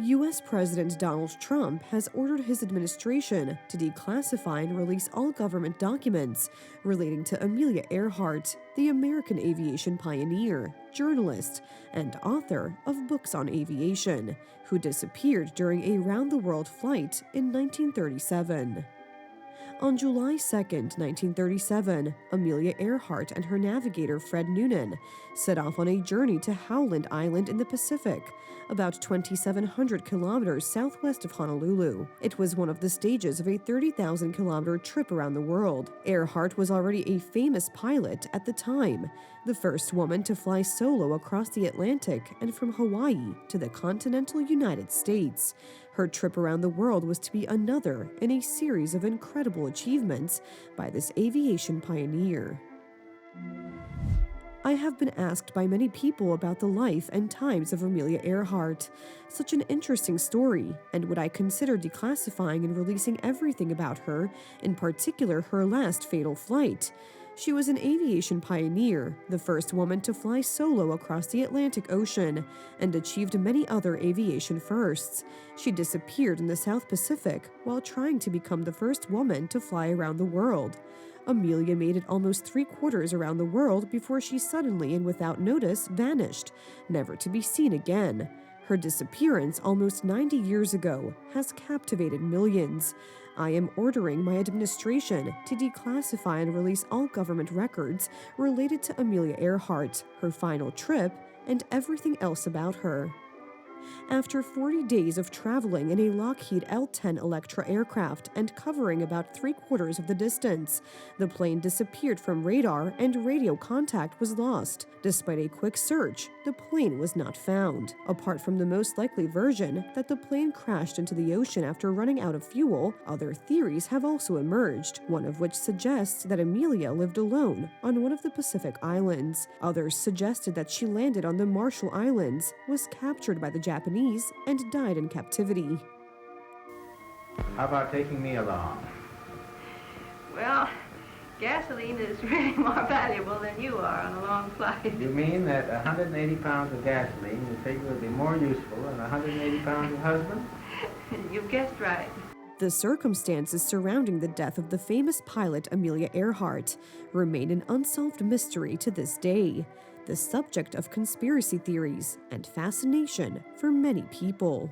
U.S. President Donald Trump has ordered his administration to declassify and release all government documents relating to Amelia Earhart, the American aviation pioneer, journalist, and author of books on aviation, who disappeared during a round-the-world flight in 1937. On July 2, 1937, Amelia Earhart and her navigator Fred Noonan set off on a journey to Howland Island in the Pacific, about 2,700 kilometers southwest of Honolulu. It was one of the stages of a 30,000-kilometer trip around the world. Earhart was already a famous pilot at the time, the first woman to fly solo across the Atlantic and from Hawaii to the continental United States. Her trip around the world was to be another in a series of incredible achievements by this aviation pioneer. I have been asked by many people about the life and times of Amelia Earhart. Such an interesting story, and would I consider declassifying and releasing everything about her, in particular her last fatal flight? She was an aviation pioneer, the first woman to fly solo across the Atlantic Ocean, and achieved many other aviation firsts. She disappeared in the South Pacific while trying to become the first woman to fly around the world. Amelia made it almost 3/4 around the world before she suddenly and without notice vanished, never to be seen again. Her disappearance almost 90 years ago has captivated millions. I am ordering my administration to declassify and release all government records related to Amelia Earhart, her final trip, and everything else about her. After 40 days of traveling in a Lockheed L-10 Electra aircraft and covering about 3/4 of the distance, the plane disappeared from radar and radio contact was lost. Despite a quick search, the plane was not found. Apart from the most likely version that the plane crashed into the ocean after running out of fuel, other theories have also emerged, one of which suggests that Amelia lived alone on one of the Pacific Islands. Others suggested that she landed on the Marshall Islands, was captured by the Japanese, and died in captivity. How about taking me along? Well, gasoline is really more valuable than you are on a long flight. You mean that 180 pounds of gasoline you figure would be more useful than 180 pounds of husband? You've guessed right. The circumstances surrounding the death of the famous pilot Amelia Earhart remain an unsolved mystery to this day, the subject of conspiracy theories and fascination for many people.